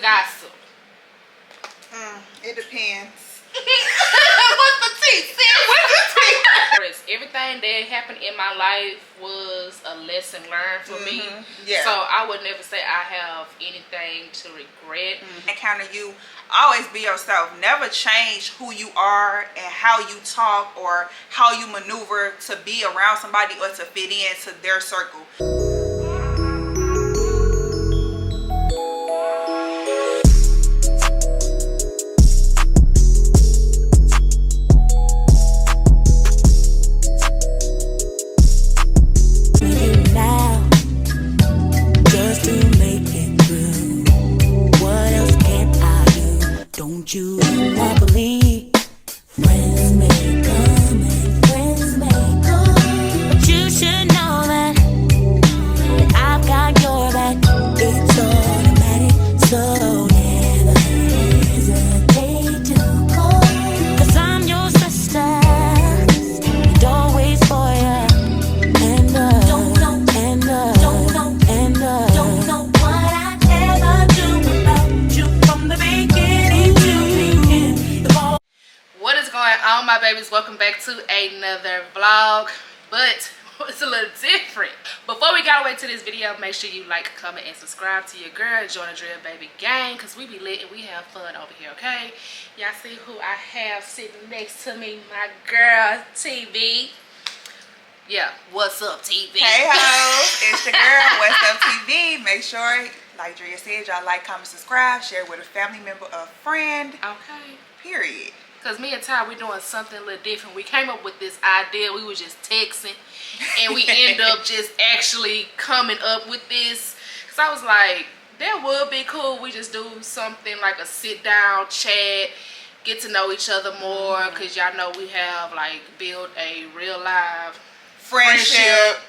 gossip? It depends. What's the tea, sis? What's the tea? Everything that happened in my life was a lesson learned for me. Yeah. So I would never say I have anything to regret. Encounter you, always be yourself. Never change who you are and how you talk or how you maneuver to be around somebody or to fit into their circle. Don't you won't believe friends may come and friends may go, but you should know that I've got your back. It's automatic, so never hesitate to call. 'Cause I'm your sister, and always for you. And don't know what I'd ever do without you from the beginning. What is going on, my babies? Welcome back to another vlog, but it's a little different. Before we get away to this video, make sure you like, comment, and subscribe to your girl. Join the Drill Baby gang, because we be lit and we have fun over here, okay? Y'all see who I have sitting next to me? My girl, TV. Yeah, what's up, TV? Hey hoes, it's your girl, What's Up TV. Make sure, like Drea said, y'all like, comment, subscribe, share with a family member, a friend. Okay. Period. Because me and Ty, we doing something a little different. We came up with this idea. We were just texting. And we end up just actually coming up with this. Because I was like, that would be cool. We just do something like a sit-down chat. Get to know each other more. Because y'all know we have like built a real live friendship.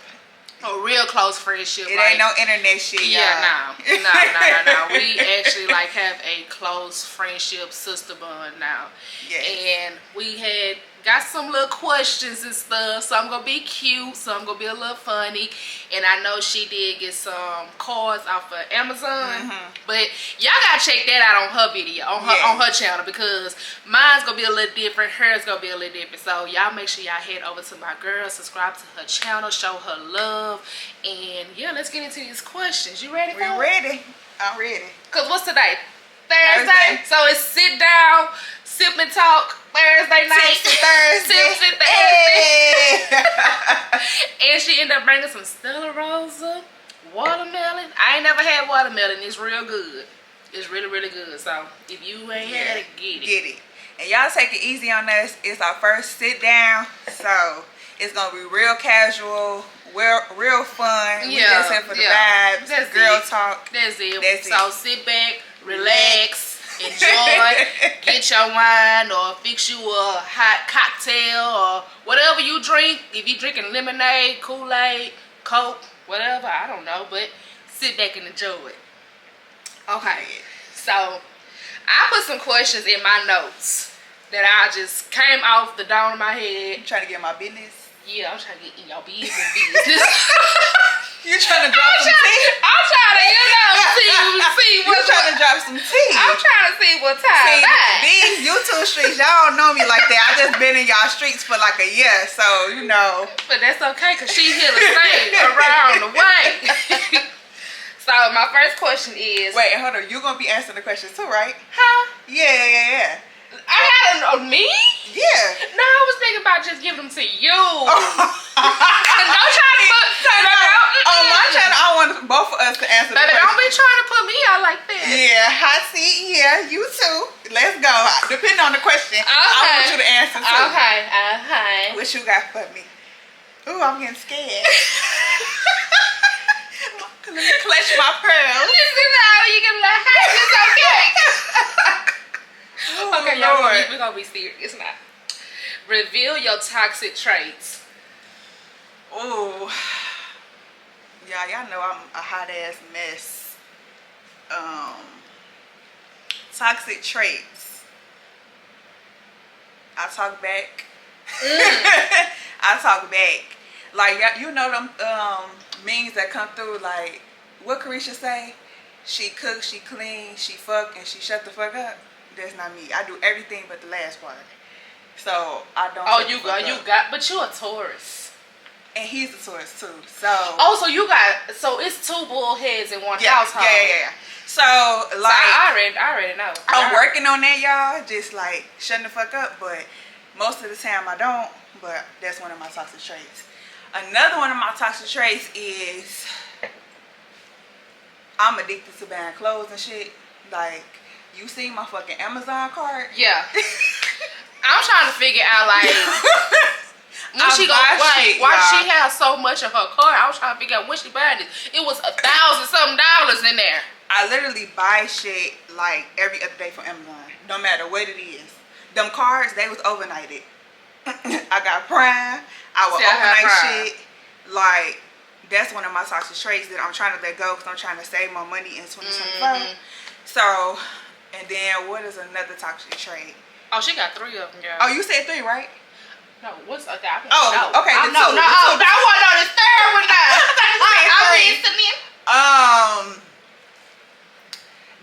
A real close friendship. It like, ain't no internet shit, y'all. Yeah, no. We actually like have a close friendship sister bond now. Yes. And we had got some little questions and stuff. Some gonna be cute, some gonna be a little funny. And I know she did get some cards off of Amazon. But y'all gotta check that out on her video, on her channel, because mine's gonna be a little different, hers gonna be a little different. So y'all make sure y'all head over to my girl, subscribe to her channel, show her love. And yeah, let's get into these questions. You ready for it? We ready. I'm ready. Cause what's today? Thursday. So it's sit down, sip and talk Thursday night. Tipsy Thursday. Tipsy Thursday. And she ended up bringing some Stella Rosa, watermelon. I ain't never had watermelon. It's real good. It's really, really good. So if you ain't had it, get it. Get it. And y'all take it easy on us. It's our first sit down. So it's going to be real casual, real fun. We just here for the vibes. That's girl it. talk. That's it. That's So it. sit back, relax, enjoy, get your wine or fix you a hot cocktail or whatever you drink. If you drinking lemonade, Kool-Aid, Coke, whatever, I don't know, but sit back and enjoy it. Okay, so I put some questions in my notes that I just came off the dome of my head. You trying to get my business? Yeah, I'm trying to get in your business. You trying to drop some tea? I'm trying to, see You what's trying to drop some tea? I'm trying to see what time. These YouTube streets, y'all don't know me like that. I just been in y'all streets for like a year, so you know. But that's okay, because she here to stay around the way. So my first question is... Wait, hold on. You going to be answering the questions too, right? Huh? Yeah. I had me? Yeah. No, I was thinking about just giving them to you. Don't try to put... On my channel, I want both of us to answer the questions. Don't be trying to put me out like that. Yeah, hot seat. Yeah, you too. Let's go. Depending on the question, I want you to answer too. Okay. What you got for me? Ooh, I'm getting scared. Let me clutch my pearls. This is how you can like, hey, it's okay. Oh, okay, y'all, we're gonna be serious now. Reveal your toxic traits. Ooh. Y'all know I'm a hot ass mess. Toxic traits. I talk back. I talk back. Like, you know them memes that come through, like, what Carisha say? she cooks, she clean, she fuck, and she shut the fuck up. That's not me. I do everything but the last part. So I don't. Oh, you got, but you're a Taurus. And he's a Taurus too. So. Oh, so it's 2 bullheads in one household. Yeah. So like, I already know. I'm working on that, y'all. Just like shutting the fuck up, but most of the time I don't. But that's one of my toxic traits. Another one of my toxic traits is I'm addicted to buying clothes and shit. Like, you see my fucking Amazon card? Yeah. I'm trying to figure out like when she why she has so much of her card. I was trying to figure out when she buying this. It was $1,000-something in there. I literally buy shit like every other day from Amazon, no matter what it is. Them cards, they was overnighted. I got Prime. I will overnight shit. Like, that's one of my toxic traits that I'm trying to let go because I'm trying to save more money in 2025. So, and then what is another toxic trait? Oh, she got 3 of them, girl. Oh, you said 3, right? No, what's okay? Okay. The no, two. I want on this third one now. I'm listening.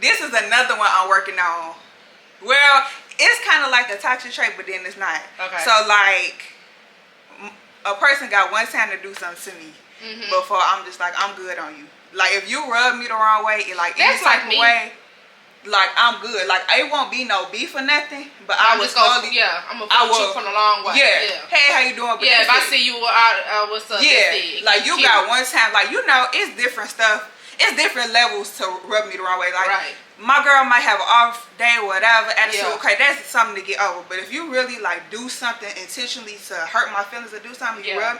This is another one I'm working on. Well, it's kind of like a toxic trait, but then it's not. Okay. So like, a person got one time to do something to me before I'm just like, I'm good on you. Like, if you rub me the wrong way, like any type of way, like I'm good. Like, it won't be no beef or nothing, but I will slowly. I'm gonna put you from the long way. Yeah. Hey, how you doing? But if I see you, what's up? Yeah. Like, you got one time. Like, you know, it's different stuff. It's different levels to rub me the wrong way. Like, my girl might have an off day or whatever attitude. Okay, that's something to get over. But if you really like do something intentionally to hurt my feelings or do something, you rub,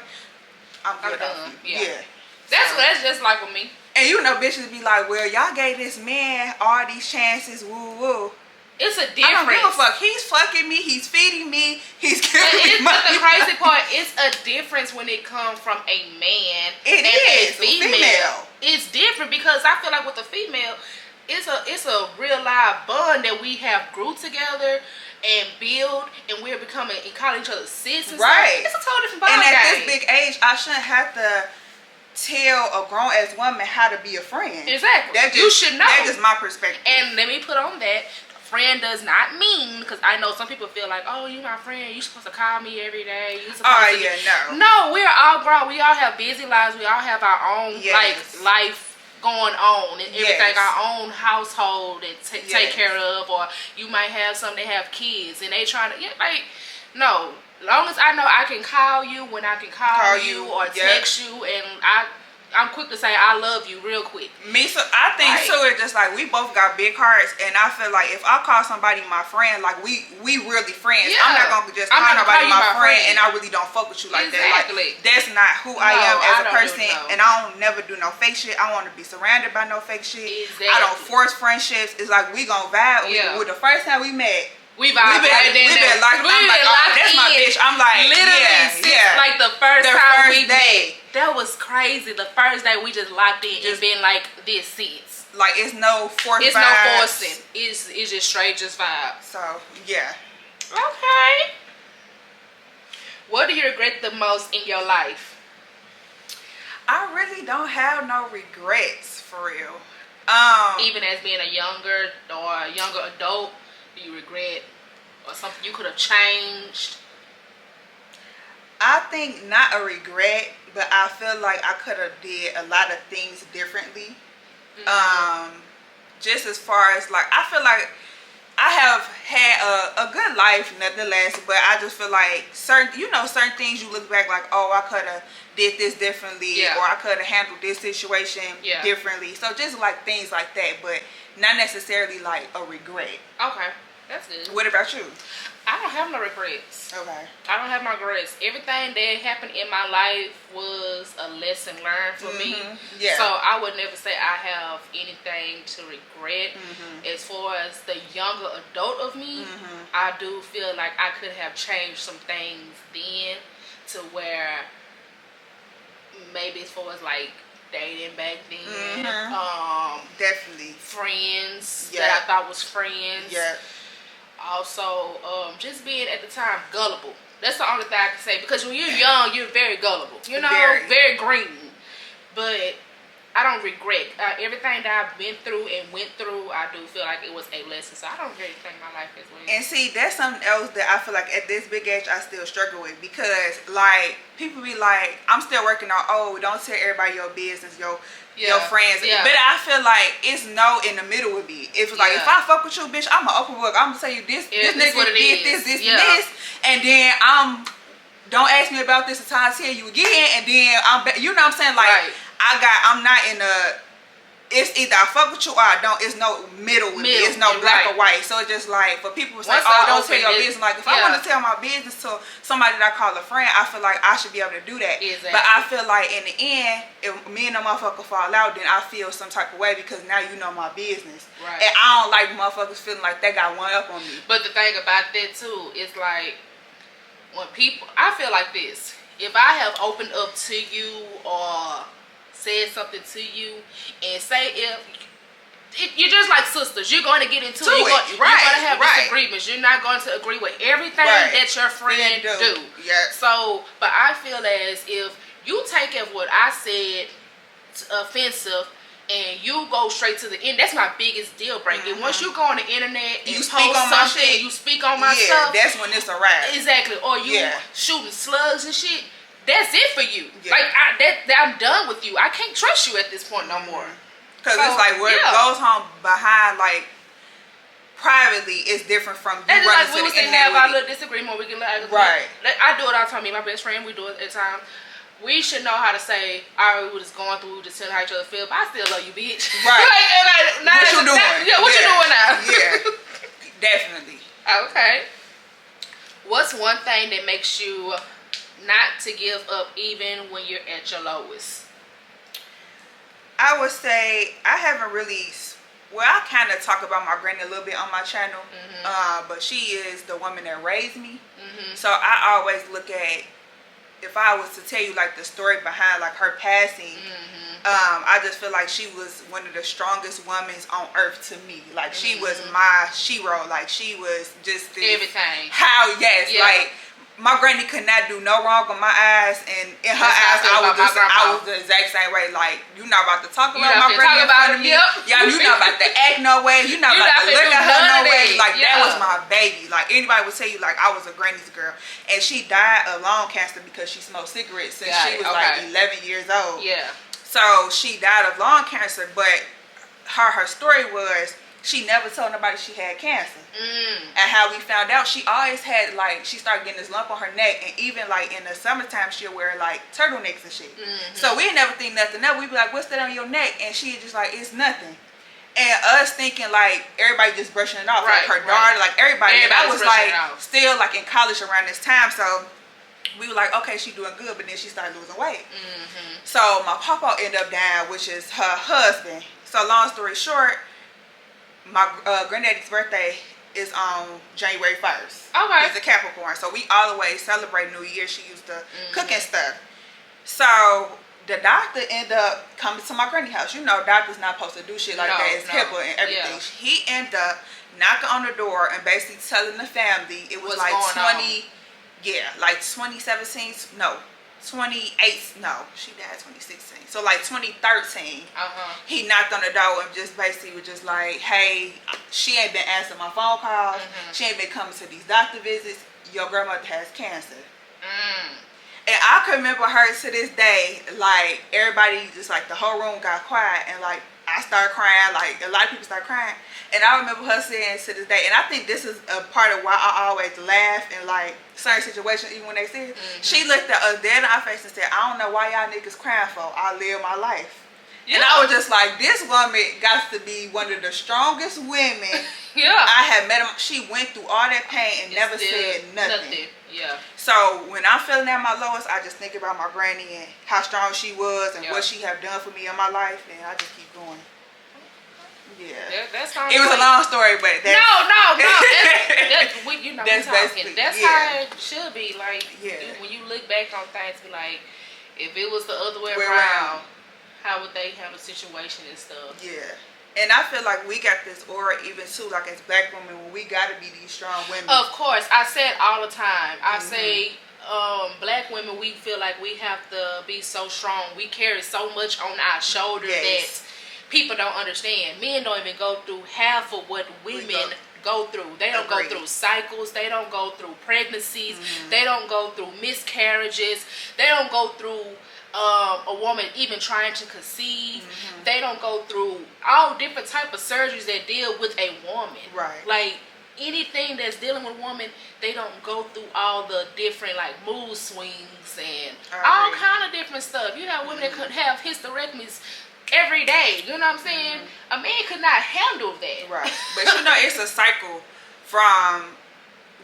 I'm good off you. Yeah. That's just like with me. And you know, bitches be like, well, y'all gave this man all these chances, woo woo. It's a difference. I don't give a fuck. He's fucking me. He's feeding me. He's giving me money. But the crazy part, it's a difference when it comes from a man and a female. It's different because I feel like with the female, it's a real live bond that we have grew together and build, and we're becoming and calling each other sis and stuff. It's a totally different bond. And at this big age, I shouldn't have to tell a grown-ass woman how to be a friend. Exactly. You should know. That's just my perspective. And let me put on that, friend does not mean, because I know some people feel like, oh, you my friend, you supposed to call me every day. You supposed to No, we're all grown. We all have busy lives. We all have our own like life going on and everything, our own household and take care of, or you might have some that have kids and they trying to no. Long as I know I can call you when I can call you or text you, and I'm quick to say I love you real quick. Me, so I think too, it's just like we both got big hearts, and I feel like if I call somebody my friend, like we really friends. I'm not gonna just call nobody my friend and I really don't fuck with you like that. Like, that's not who I am as a person, and I don't never do no fake shit. I want to be surrounded by no fake shit. I don't force friendships. It's like we gonna vibe. With the first time we met. We been locked. That's my bitch. I'm like, literally, like the first time we met. That was crazy. The first day we just locked in and been like this since. Like, it's no forcing. It's no forcing. It's just straight, just vibe. So yeah. Okay. What do you regret the most in your life? I really don't have no regrets for real. Even as being a younger adult. Do you regret or something you could have changed? I think not a regret, but I feel like I could have did a lot of things differently. Just as far as like, I feel like I have had a good life nonetheless, but I just feel like certain things you look back like, oh, I could have did this differently, or I could have handled this situation differently. So just like things like that, but not necessarily like a regret. Okay, that's good. What about you? I don't have no regrets. Okay. I don't have no regrets. Everything that happened in my life was a lesson learned for me. Yeah. So I would never say I have anything to regret. As far as the younger adult of me, I do feel like I could have changed some things then to where maybe as far as like dating back then, definitely friends that I thought was friends. Yeah. Also, just being at the time gullible. That's the only thing I can say, because when you're young, you're very gullible. You know, very green. But I don't regret everything that I've been through and went through. I do feel like it was a lesson, so I don't regret anything in my life as well. And see, that's something else that I feel like at this big age I still struggle with, because like people be like, I'm still working on, oh, don't tell everybody your business, your friends. But I feel like it's no in the middle with me. It's like if I fuck with you, bitch, I'm an open book. I'm gonna tell you this nigga did this, and then don't ask me about this until I tell you again, and then you know what I'm saying, like. I'm not in it's either I fuck with you or I don't. It's no middle with me. It's no black or white. So it's just like, for people who say, oh, don't tell your business. Like, if I want to tell my business to somebody that I call a friend, I feel like I should be able to do that. Exactly. But I feel like in the end, if me and the motherfucker fall out, then I feel some type of way, because now you know my business. Right. And I don't like motherfuckers feeling like they got one up on me. But the thing about that too is like, when people, I feel like this. If I have opened up to you or said something to you, and say if you're just like sisters, you're going to get into it. You're going to have disagreements. You're not going to agree with everything that your friend do. Yeah. So, but I feel as if you take it what I said offensive, and you go straight to the end. That's my biggest deal breaker. Once you go on the internet and you post something, you speak on my stuff. That's when it's a wrap. Exactly. Or you shooting slugs and shit. That's it for you. Like, I'm done with you. I can't trust you at this point no more. Because it's like, what goes on behind, like, privately is different from you running like to the internet. We can have our little disagreement. We can I do it all the time. Me and my best friend, we do it at times. We should know how to say, all right, we were just going through, just tell how each other feel, but I still love you, bitch. Right. What you doing? What you doing now? Yeah, definitely. Okay. What's one thing that makes you not to give up even when you're at your lowest? I would say I haven't really, well, I kind of talk about my granny a little bit on my channel, but she is the woman that raised me. So I always look at, if I was to tell you like the story behind like her passing, I just feel like she was one of the strongest women on earth to me. Like she was my shero. Like she was just this, everything. Like my granny could not do no wrong in my eyes, and in her eyes, I was the exact same way. Like, you not about to talk about my granny in front of me. Yeah, you not about to act no way. You not about to look at her no way. Like, that was my baby. Like, anybody would tell you, like, I was a granny's girl. And she died of lung cancer because she smoked cigarettes since she was like 11 years old. Yeah. So she died of lung cancer, but her story was, she never told nobody she had cancer. And how we found out, she always had, like, she started getting this lump on her neck, and even like in the summertime she'll wear like turtlenecks and shit. So we never think nothing else. We'd be like, what's that on your neck? And she just like, it's nothing. And us thinking like everybody just brushing it off, like her daughter, like everybody. And I was like still like in college around this time, so we were like, okay, she doing good, but then she started losing weight. So my papa ended up dying, which is her husband. So long story short, my granddaddy's birthday is on January 1st. Okay. He's a Capricorn. So we always celebrate New Year. She used to cook and stuff. So the doctor ended up coming to my granny house. You know, doctors not supposed to do shit like that. It's HIPAA and everything. He ended up knocking on the door and basically telling the family it was like 2017. No. 28, no, she died 2016. So like 2013, he knocked on the door and just basically was just like, hey, she ain't been answering my phone calls. She ain't been coming to these doctor visits. Your grandmother has cancer. And I can remember her to this day, like everybody just like the whole room got quiet, and like I started crying, like a lot of people started crying. And I remember her saying to this day, and I think this is a part of why I always laugh in like certain situations, even when they say it. She looked at us dead in our face and said, I don't know why y'all niggas crying for. I live my life. And I was just like, this woman got to be one of the strongest women I had met. She went through all that pain and never said nothing. So when I'm feeling at my lowest, I just think about my granny and how strong she was and what she have done for me in my life, and I just keep going. It was a long story, but that's, that's basically, that's how it should be. Like, when you look back on things, be like, if it was the other way around, how would they handle the situation and stuff? And I feel like we got this aura even too, like as black women, when we gotta be these strong women. Of course, I say it all the time. I say black women, we feel like we have to be so strong. We carry so much on our shoulders that people don't understand. Men don't even go through half of what women go through. They don't go through cycles. They don't go through pregnancies. They don't go through miscarriages. They don't go through a woman even trying to conceive. They don't go through all different type of surgeries that deal with a woman. Right. Like anything that's dealing with a woman, they don't go through all the different like mood swings and all kind of different stuff. You have women that could have hysterectomies every day. You know what I'm saying? A man could not handle that. Right. But you know, it's a cycle from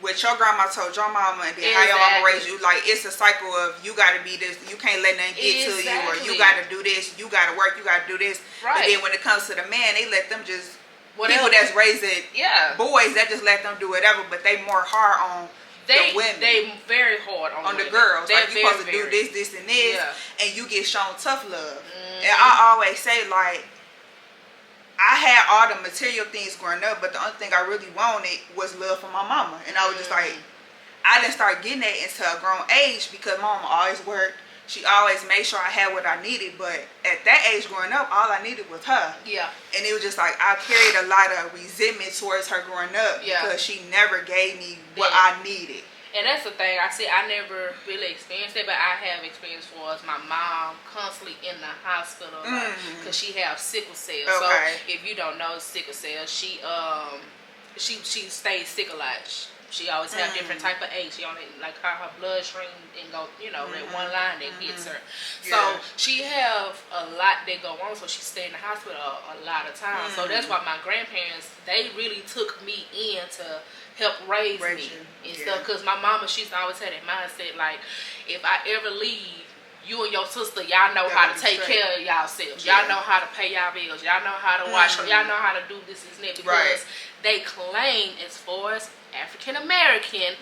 what your grandma told your mama and then how your mama raised you. Like, it's a cycle of you got to be this, you can't let nothing get to you, or you got to do this, you got to work, you got to do this. Right. But then when it comes to the man, they let them just, people that's raising boys, that just let them do whatever, but they more hard on the women. They very hard on the girls. They're like, you supposed to do this, this, and this, and you get shown tough love. And I always say, like, I had all the material things growing up, but the only thing I really wanted was love from my mama. And I was just like, I didn't start getting that until a grown age because my mama always worked. She always made sure I had what I needed, but at that age growing up, all I needed was her. Yeah. And it was just like, I carried a lot of resentment towards her growing up because she never gave me what I needed. And that's the thing. I see, I never really experienced it, but I have experienced was my mom constantly in the hospital because she have sickle cell. So if you don't know sickle cell, she stays sick a lot. She always have different type of aches. She only like her bloodstream and go, you know, that one line that hits her. So she have a lot that go on. So she stay in the hospital a lot of times. So that's why my grandparents, they really took me in to help raise me and stuff. Because my mama, she's always had that mindset like, if I ever leave, you and your sister, y'all know how to take care of yourselves. Y'all know how to pay y'all bills. Y'all know how to wash. Y'all know how to do this and that. Because they claim, as far as African American,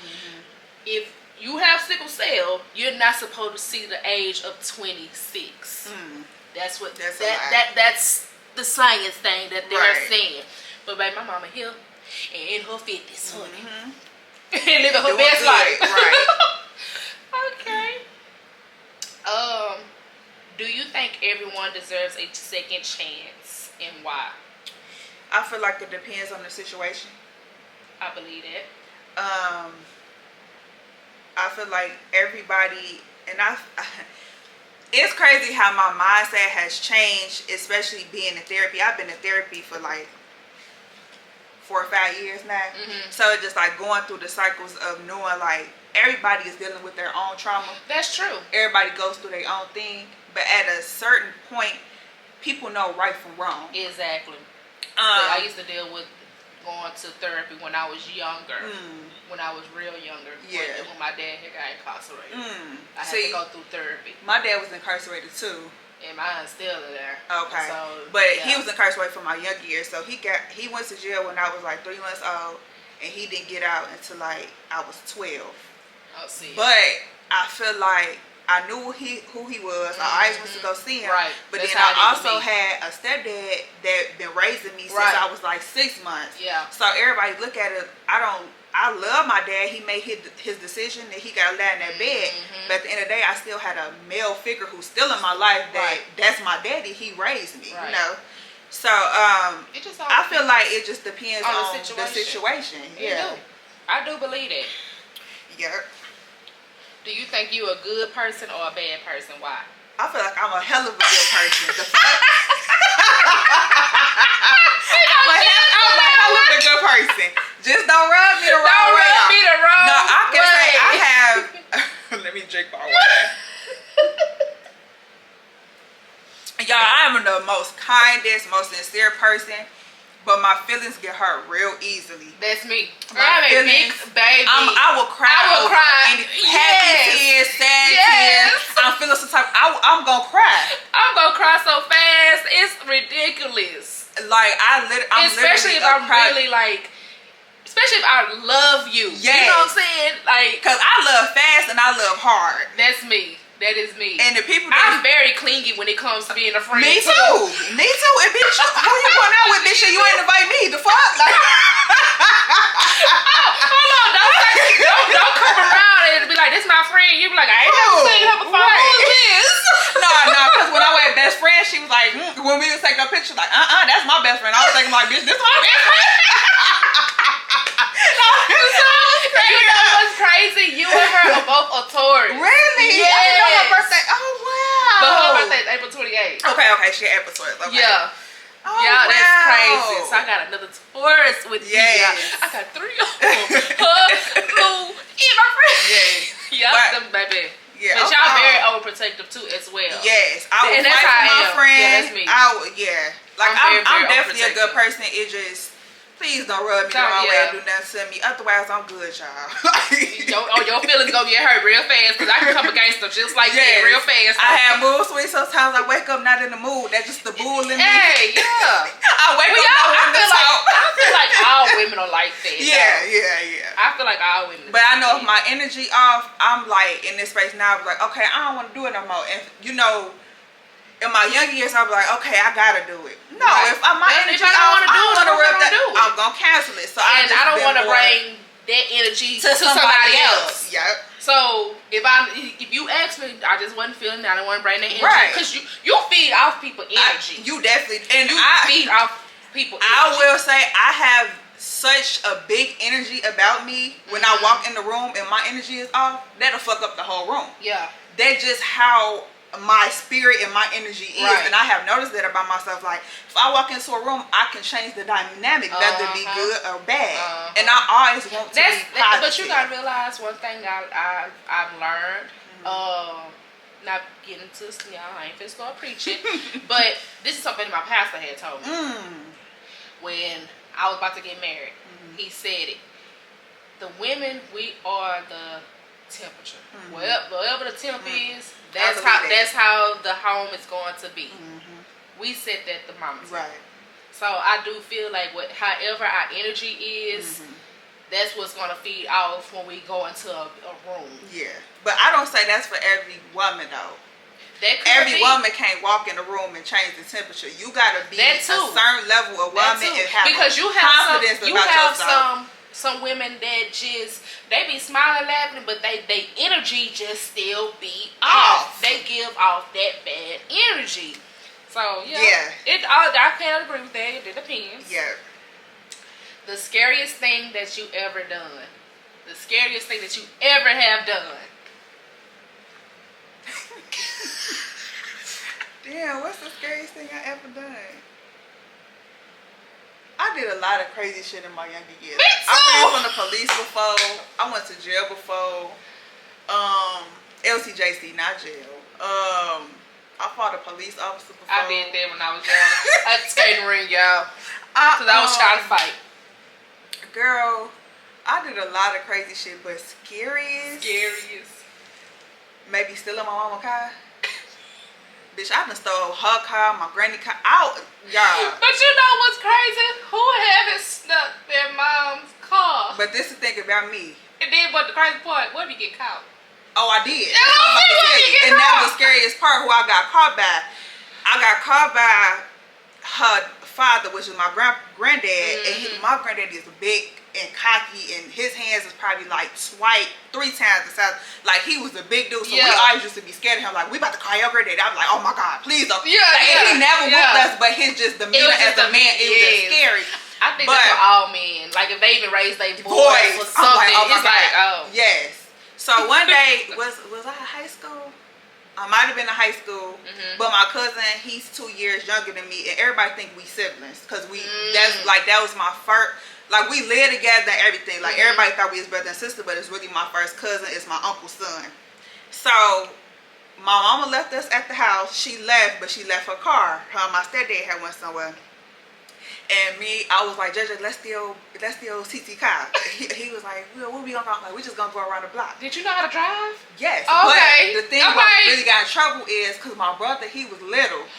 if you have sickle cell, you're not supposed to see the age of 26. That's what that's the science thing that they're saying. But baby, my mama here and in her 50s, honey, and living her best life. Right. Okay. Do you think everyone deserves a second chance, and why? I feel like it depends on the situation. I believe that. I feel like everybody, and it's crazy how my mindset has changed, especially being in therapy. I've been in therapy for like 4 or 5 years now. So it's just like going through the cycles of knowing like everybody is dealing with their own trauma. That's true. Everybody goes through their own thing, but at a certain point, people know right from wrong. Exactly. I used to deal with going to therapy when I was younger. When I was real younger. Yeah. When my dad had got incarcerated. I had to go through therapy. My dad was incarcerated too. And mine's still there. Okay. So, but he was incarcerated for my young years. So he went to jail when I was like 3 months old. And he didn't get out until like I was 12. Oh, see. But I feel like I knew who he was. I always went to go see him. Right. But that's then I also had a stepdad that been raising me since I was like 6 months. Yeah. So everybody look at it. I love my dad. He made his decision that he got to lie in that bed. But at the end of the day, I still had a male figure who's still in my life that's my daddy. He raised me, you know. So I feel like it just depends on the situation. Yeah. I do believe that. Yeah. Do you think you a good person or a bad person? Why? I feel like I'm a hell of a good person. The fuck? I'm a hell of a good person. Just don't rub me the wrong way. Don't rub me the wrong way. No, I can say I have. Let me drink my water. Y'all, I am the most kindest, most sincere person. But my feelings get hurt real easily. That's me. I'm a big baby. I will cry. Happy tears, sad tears. I'm feeling some type. I'm gonna cry. I'm gonna cry so fast. It's ridiculous. Like I'm especially if I'm really like. Especially if I love you. Yes. You know what I'm saying? Like, cause I love fast and I love hard. That's me. That is me. And the people I'm very clingy when it comes to being a friend. Me too. Me too. And bitch, who you going out with, bitch? You ain't invite me. The fuck? Like, hold on. Don't come around and be like, this my friend. She's like, that's my best friend. I was thinking like, bitch, this is my best friend. You know what's crazy? You and her are both a Taurus. Really? Yes. I didn't know her birthday. Oh, wow. But her birthday is April 28th. Okay. She April 12th. Okay. Yeah. Oh, yeah, wow. that's crazy. So I got another Taurus with you. I got 3 of them. Her, Lou, and my friend. Yeah, them baby. Yeah, but y'all very overprotective too as well. Yes, I would fight for my friend. Yeah, that's me. Like I'm definitely a good person. It just, please don't rub me the wrong way and do nothing to me. Otherwise, I'm good, y'all. your feelings gonna get hurt real fast because I can come against them just like that real fast. I have mood swings. Sometimes I wake up not in the mood. That's just the bull in me. Hey, yeah. I wake up I feel like all women are like that. Yeah. I feel like all women. But I know if my energy off, I'm like in this space now. I'm like, okay, I don't want to do it no more. And you know, in my young years, I'm like, okay, I gotta do it. No, if my energy off, I don't want to rub that. I'm gonna cancel it. So I don't want to bring that energy to somebody else. Yep. So if you ask me, I just wasn't feeling it. I don't want to bring that energy because you feed off people energy. You definitely feed off people energy. I will say I have such a big energy about me when I walk in the room and my energy is off. That'll fuck up the whole room. Yeah. That's just how my spirit and my energy is, and I have noticed that about myself. Like if I walk into a room, I can change the dynamic, whether it be good or bad, and I always want to be positive. But you gotta realize one thing I've learned. Not getting into y'all, I ain't finna start preaching, but this is something my pastor had told me when I was about to get married. He said it. The women, we are the temperature. Whatever the temp is, that's how the home is going to be. We set that thermometer. Right. So I do feel like however our energy is, that's what's going to feed off when we go into a room. Yeah. But I don't say that's for every woman though. Every woman can't walk in a room and change the temperature. You gotta be a certain level of woman and have confidence about yourself. Some women that just they be smiling, laughing, but they energy just still be off. They give off that bad energy. So I can't agree with that. It depends. Yeah. The scariest thing that you ever done. The scariest thing that you ever have done. Damn, what's the scariest thing I ever done? I did a lot of crazy shit in my younger years. Me too. I ran from the police before. I went to jail before. LCJC, not jail. I fought a police officer before. I did that when I was young. At the skating ring, y'all. Because I was trying to fight. Girl, I did a lot of crazy shit, but scariest. Maybe stealing my mama car. Bitch, I done stole her car, my granny car, out, y'all. But you know what's crazy? Who haven't snuck their mom's car? But this is the thing about me. And then, but the crazy part, what if you get caught? Oh, I did. And that was the scariest part, who I got caught by. I got caught by her father, which is my granddad. And my granddad is big and cocky, and his hands is probably like 3 times the size. Like he was a big dude, so we always used to be scared of him. Like we about to call your granddad. I was like, oh my god, please don't. He never whooped us, but his just demeanor as a man, it was just scary. I think that's for all men. Like if they even raise their voice or something, like, oh my it's god. like, oh yes. So one day was I in high school? I might have been in high school, but my cousin, he's 2 years younger than me, and everybody think we siblings because that was my first. Like we live together and everything. Like everybody thought we was brother and sister, but it's really my first cousin. It's my uncle's son. So my mama left us at the house. She left, but she left her car. My stepdad had went somewhere. And me, I was like, JJ, let's steal CT car. He was like, well, what we gonna go? Like, we just gonna go around the block. Did you know how to drive? Yes. Okay. But the thing what really got in trouble is because my brother, he was little.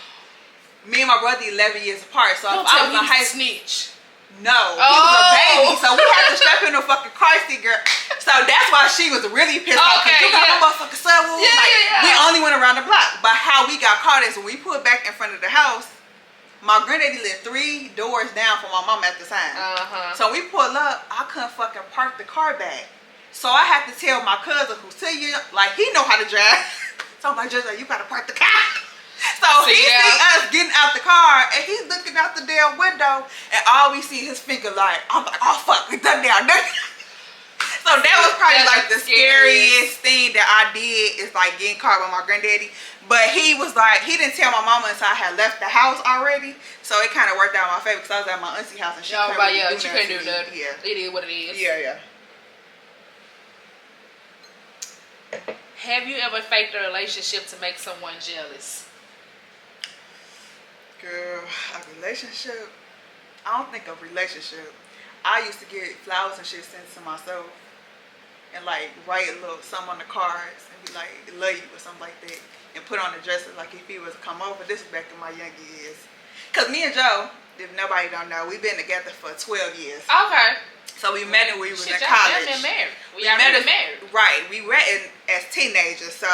Me and my brother 11 years apart. So if I was in high snitch. No, he was a baby, so we had to strap in a fucking car seat, girl. So that's why she was really pissed off. You got my motherfucking son. We only went around the block. But how we got caught is when we pulled back in front of the house, my granddaddy lived 3 doors down from my mom at the time. So we pulled up, I couldn't fucking park the car back. So I had to tell my cousin who's 2 years, like he know how to drive. So I'm like, JJ, you gotta park the car. So So he see us getting out the car, and he's looking out the damn window, and all we see his finger like, I'm like, oh fuck, we done now. So that was probably like the scariest thing that I did, is like getting caught by my granddaddy. But he was like, he didn't tell my mama until I had left the house already. So it kind of worked out in my favor because I was at my auntie house and she couldn't do nothing. Yeah. It is what it is. Yeah. Have you ever faked a relationship to make someone jealous? Girl, a relationship? I don't think a relationship. I used to get flowers and shit sent to myself. And like write a little something on the cards and be like, love you or something like that. And put on the dresser like if he was to come over. This is back in my young years. Cause me and Joe, if nobody don't know, we've been together for 12 years. Okay. So we met when we was in college. Been married. We already married. Right. We met as teenagers. So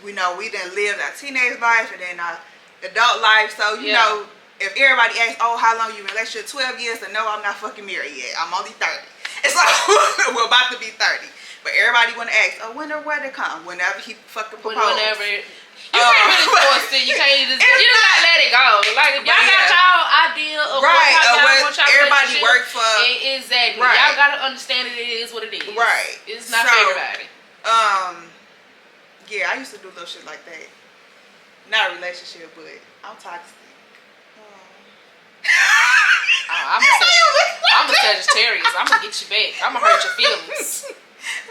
we know we didn't live our teenage life and then our adult life. So you know, if everybody asks, oh, how long you in a relationship? 12 years, and no, I'm not fucking married yet. I'm only 30. It's like, we're about to be 30. But everybody want to ask, oh, when or where to come? Whenever he fucking proposes. Whenever. You can't really force it. You can't just, you just gotta let it go. Like, if y'all got y'all idea of what y'all want y'all everybody work for. Exactly. Right. Y'all gotta understand it is what it is. Right. It's not for everybody. Yeah, I used to do little shit like that. Not a relationship, but I'm toxic. I'm a Sagittarius. I'm gonna get you back. I'm gonna hurt your feelings.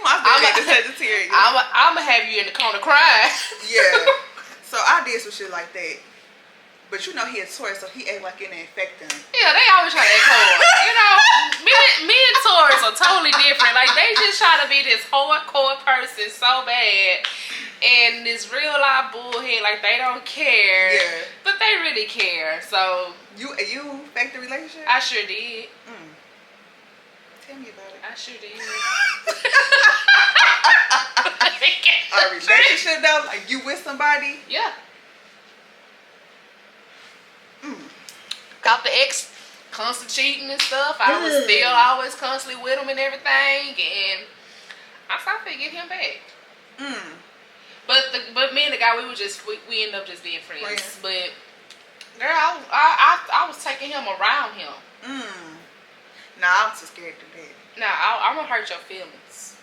I'm a Sagittarius. I'm gonna have you in the corner crying. Yeah. So I did some shit like that. But you know he a Taurus, so he act like it didn't affect him. Yeah, they always try to act hard. You know, me and Taurus are totally different. Like, they just try to be this hardcore person so bad. And this real life bullhead, like they don't care. Yeah. But they really care. So you faked the relationship? I sure did. Tell me about it. I sure did. A relationship though? Like you with somebody? Yeah. Got the ex constant cheating and stuff. I was still always constantly with him and everything, and I started to get him back. But me and the guy, we ended up just being friends. But girl, I was taking him around him. Nah, I'm too scared to do that. Nah, I'm gonna hurt your feelings.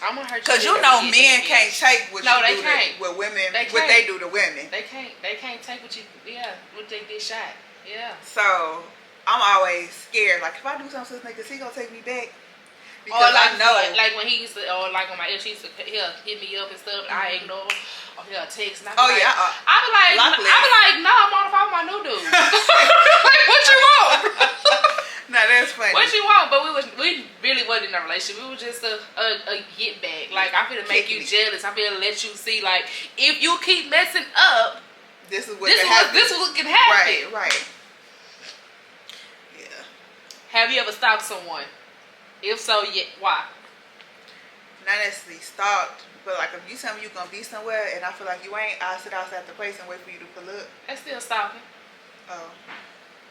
I'm gonna hurt. Cause you know men can't take what you do with women. What they do to women. They can't take what you. Yeah, what they get shot. Yeah. So I'm always scared. Like if I do something to this nigga, is he gonna take me back? Because like, I know. Like when he used to, or like when my ex used to, he'll hit me up and stuff, and I ignore. Or he'll text. And I be like, no, I'm on the phone with my new dude. Like, what you want? Nah, that's funny. What you want? But we really wasn't in a relationship. We were just a get back. Like, I'm finna make you jealous. I'm finna let you see, like, if you keep messing up, this is what can happen. Right. Yeah. Have you ever stalked someone? If so, why? Not necessarily stalked, but like if you tell me you're gonna be somewhere and I feel like you ain't, I'll sit outside the place and wait for you to pull up. That's still stalking. Oh.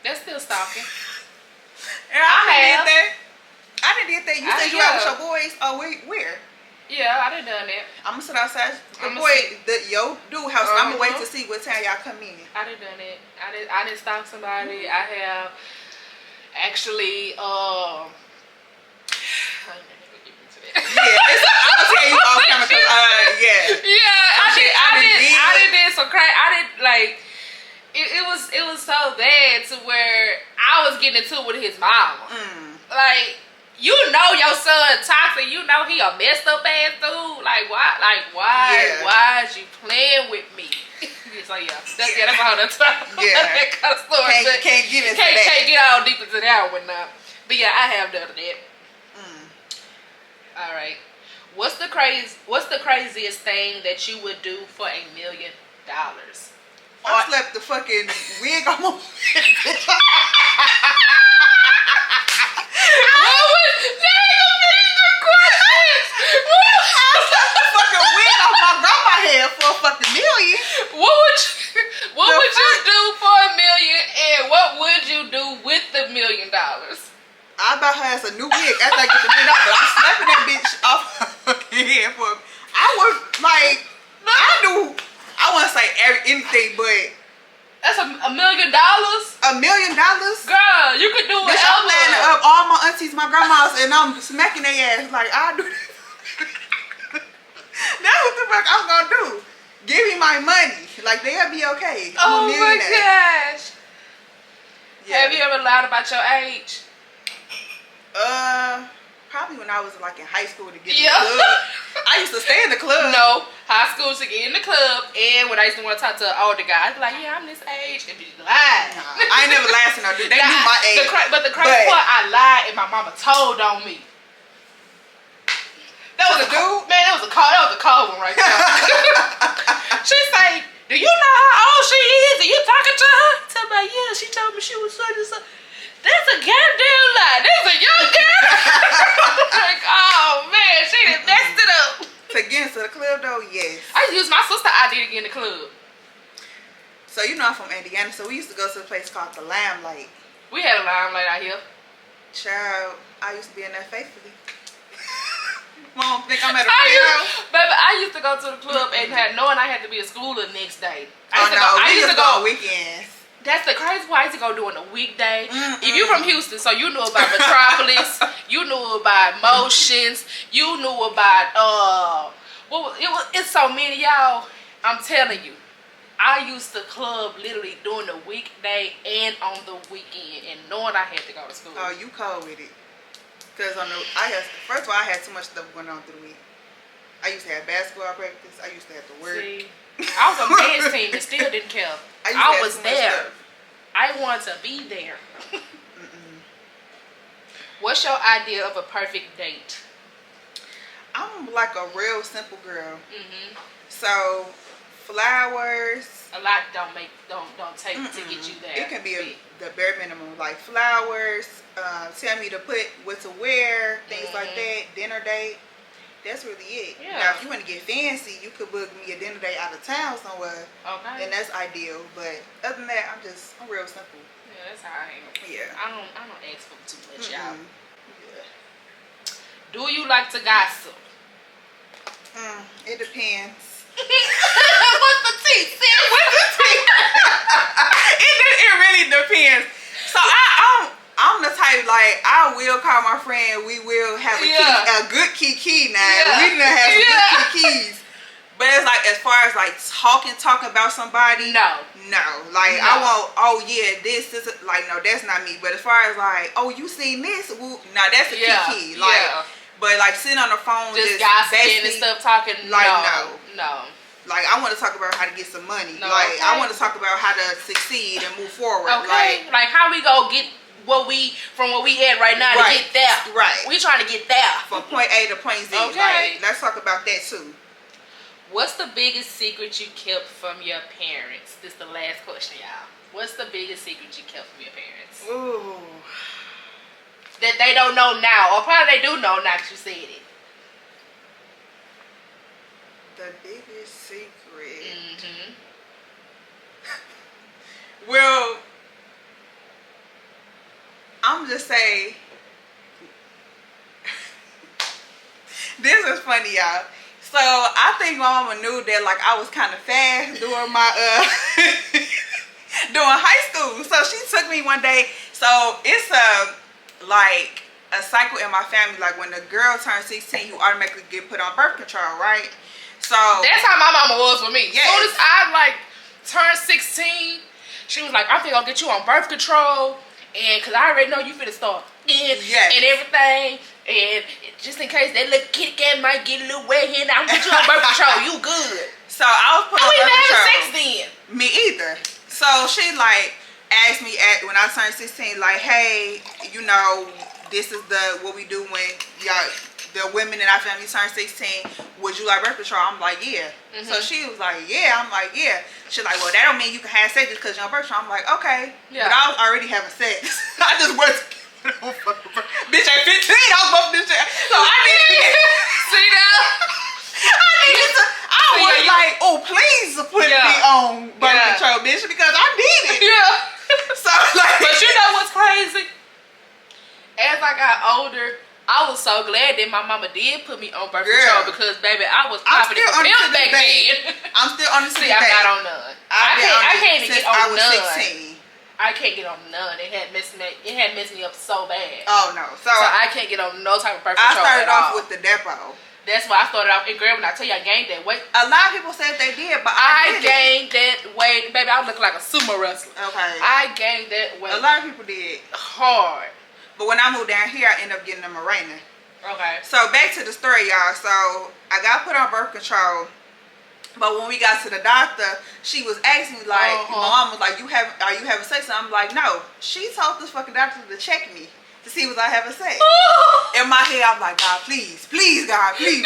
That's still stalking. And I did that. You said you out with your boys. Oh, where? Yeah, I done that. I'm gonna sit outside your dude house. I'm gonna wait to see what time y'all come in. I done that. I didn't stalk somebody. I have actually I'm gonna tell you all kind of I did some crazy. I did like it was so bad to where I was getting into it with his mama. Like, you know your son toxic. You know he a messed up ass dude. Like why is you playing with me? So that's a whole other time. Yeah, that kind of story. Can't get into that. Can't get all deep into that one now. But yeah, I have done that. All right. What's the craziest thing that you would do for $1 million? I slept the fucking wig on my for a fucking million. What would you do for $1 million, and what would you do with the $1 million? I buy her ass a new wig after I get the $1 million, but I'm slapping that bitch off her fucking head for. I was like, I I want to say anything, but that's $1 million. $1 million, girl. You could do it. I'm lining up all my aunties, my grandmas, and I'm smacking their ass like I do. That's what the fuck I'm gonna do. Give me my money, like they'll be okay. Oh my gosh. Yeah. Have you ever lied about your age? Probably when I was like in high school to get in the club. I used to stay in the club. No, high school to get in the club, and when I used to want to talk to an older guy, I'd be like, yeah, I'm this age, and be lying. Nah, I ain't never lied to no dude. They knew my age. But the crazy part, I lied, and my mama told on me. That was a dude? Man, that was a cold one right there. She say, do you know how old she is? Are you talking to her? I tell me, yeah, she told me she was such and such. That's a goddamn lie. That's a young girl. Like, oh man, she done messed it up. To get into the club though, yes. I used my sister ID to get in the club. So you know I'm from Indiana, so we used to go to a place called the Limelight. We had a limelight out here. Child, I used to be in there faithfully. Mom think I'm at a funeral. Baby, I used to go to the club and knowing I had to be at school the next day. I used to go on weekends. That's the crazy part. I used to go during the weekday. If you're from Houston, so you knew about Metropolis, you knew about Motions, you knew about it's so many, y'all. I'm telling you, I used to club literally during the weekday and on the weekend, and knowing I had to go to school. Oh, you cold with it? Because first of all, I had too much stuff going on through the week. I used to have basketball practice. I used to have to work. See, I was on the dance team and still didn't care. I was there. I want to be there. What's your idea of a perfect date? I'm like a real simple girl. So flowers. A lot don't take to get you there. It can be the bare minimum, like flowers. Tell me to put what to wear, things like that. Dinner date. That's really it. Yeah. Now, if you want to get fancy, you could book me a dinner date out of town somewhere. Okay. And that's ideal. But other than that, I'm real simple. Yeah, that's how I am. Yeah. I don't ask for too much, y'all. Yeah. Do you like to gossip? It depends. What's the tea? What's the tea? It really depends. So I'm the type, like, I will call my friend. We will have a good kiki now. Yeah. We didn't have some good kikis. But it's like, as far as like talking about somebody, no. Like, I won't, this is, like, no, that's not me. But as far as like, oh, you seen this? Well, no, that's a kiki. Like, but like sitting on the phone, just gossiping and stuff, talking, like, no. Like, I want to talk about how to get some money. I want to talk about how to succeed and move forward. Okay. Like how we go get where we at right now to get there. Right. We trying to get there. From point A to point Z. Okay. Like, let's talk about that too. What's the biggest secret you kept from your parents? This is the last question, y'all. What's the biggest secret you kept from your parents? Ooh. That they don't know now. Or probably they do know now that you said it. The biggest secret. Well, I'm just saying, this is funny, y'all. So I think my mama knew that, like, I was kind of fast during my during high school. So she took me one day. So it's like a cycle in my family. Like, when the girl turns 16, you automatically get put on birth control, right? So that's how my mama was with me. Yes. As soon as I like turned 16, she was like, "I'm gonna get you on birth control." And cause I already know you finna start and everything, and just in case that little kitty cat might get a little wet here, now I'm gonna get you on birth control. You good? So I was put on birth control. Sex then? Me either. So she like asked me when I turned 16, like, hey, you know, this is what we do when the women in our family turn 16. Would you like birth control? I'm like, yeah. So she was like, yeah. I'm like, yeah. She's like, well, that don't mean you can have sex just because you're on birth control. I'm like, okay. Yeah. But I was already having sex. I just wasn't. Bitch, at 15, I was bumping this shit. So I need to get. See that? I was like, oh, please put me on birth control, bitch, because I need it. Yeah. So, like. But you know what's crazy? As I got older, I was so glad that my mama did put me on birth control because, baby, I was popping it for pill back then. I'm still on the See, I'm not on none. I can't even get on none. 16. I can't get on none. It had messed me up so bad. Oh no! So I can't get on no type of birth control. I started off with the Depo. That's why I started off. And girl, when I tell you I gained that weight, a lot of people said they did, but I gained that weight, baby. I was looking like a sumo wrestler. Okay. I gained that weight. A lot of people did hard. But when I moved down here, I ended up getting a Mirena. Okay. So back to the story, y'all. So I got put on birth control, but when we got to the doctor, she was asking me like, my mom was like, are you having sex? And I'm like, no. She told this fucking doctor to check me to see was I having sex. In my head, I'm like, God, please, God, please.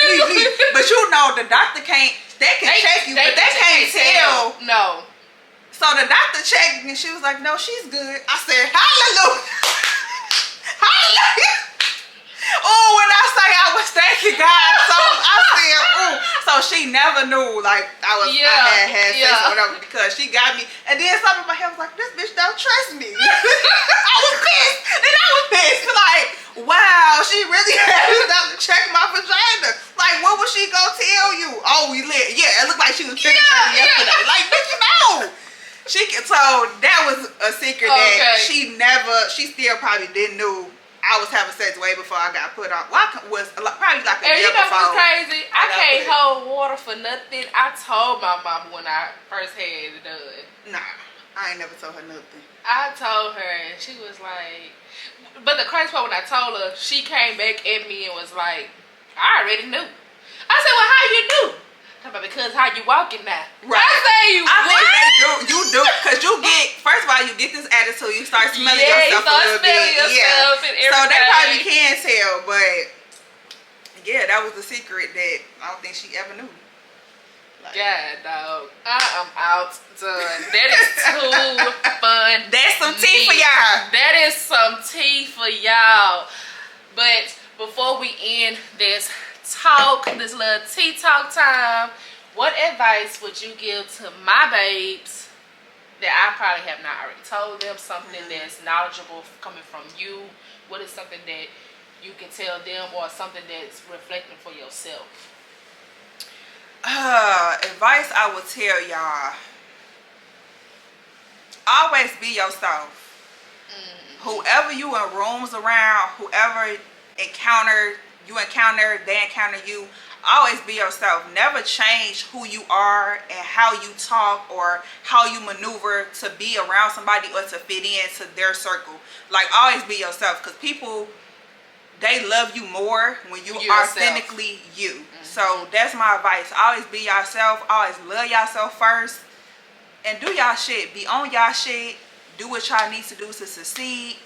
But you know, the doctor can't. They can check you, but they can't tell. No. So the doctor checked and she was like, no, she's good. I said, hallelujah. Hallelujah. Oh, when I say I was thanking God, so I said, oh. So she never knew like I had sex or whatever because she got me. And then something in my head was like, this bitch don't trust me. I was pissed. Then I was pissed. Like, wow, she really had this doctor check my vagina. Like, what was she gonna tell you? Oh, we lit. Yeah, it looked like she was penetrating yesterday. Like, bitch, no. So that was a secret that she still probably didn't know I was having sex way before I got put on. Well, I was probably like a year before. And you know what's crazy? I can't hold water for nothing. I told my mama when I first had it done. Nah, I ain't never told her nothing. I told her and she was like, but the crazy part when I told her, she came back at me and was like, I already knew. I said, well, how you knew? Because how you walking now. Right. I think they do. You do. Because you get, first of all, you get this attitude. You start smelling yourself a little bit. So they probably can tell. But, yeah, that was the secret that I don't think she ever knew. Like, yeah, dog. I am out done. That is too fun. That's some tea for y'all. That is some tea for y'all. But before we end this little tea talk time, what advice would you give to my babes that I probably have not already told them? Something that's knowledgeable coming from you. What is something that you can tell them or something that's reflecting for yourself? Advice I would tell y'all, always be yourself. Whoever you in rooms around, whoever they encounter you, always be yourself. Never change who you are and how you talk or how you maneuver to be around somebody or to fit into their circle. Like, always be yourself, because people, they love you more when you are authentically you. So that's my advice. Always be yourself. Always love yourself first and do y'all shit. Be on y'all shit. Do what y'all need to do to succeed.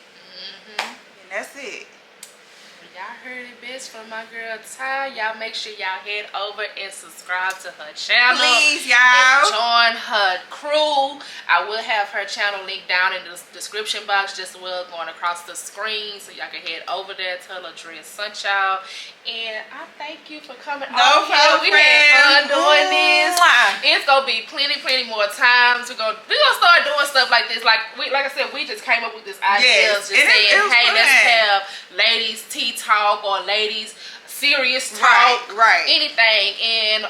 And that's it. Y'all heard it best from my girl Ty. Y'all make sure y'all head over and subscribe to her channel. Please, y'all. And join her crew. I will have her channel linked down in the description box, just well going across the screen, so y'all can head over there. Tell Ladria sent y'all. And I thank you for coming on here. We had fun doing this. It's gonna be plenty more times. We're gonna start doing stuff like this. Like I said, we just came up with this idea of just saying, hey, let's have ladies tea talk or ladies serious talk, anything. And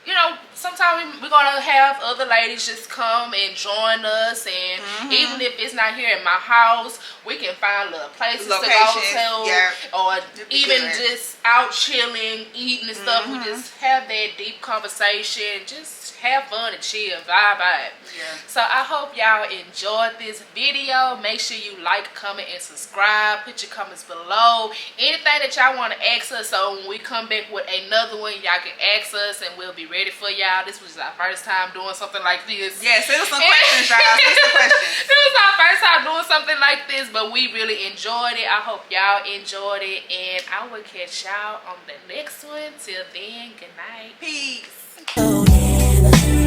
you know, sometimes we're gonna have other ladies just come and join us, and even if it's not here in my house, we can find little places to go to, or even just out chilling, eating and stuff. We just have that deep conversation, just have fun and chill, vibe out. So I hope y'all enjoyed this video. Make sure you like, comment, and subscribe. Put your comments below. Anything that y'all want to ask us, so when we come back with another one, y'all can ask us and we'll be ready for y'all. This was our first time doing something like this. Yeah, send us some questions, y'all. Send us some questions. This was our first time doing something like this, but we really enjoyed it. I hope y'all enjoyed it, and I will catch y'all on the next one. Till then, good night. Peace. Oh, yeah.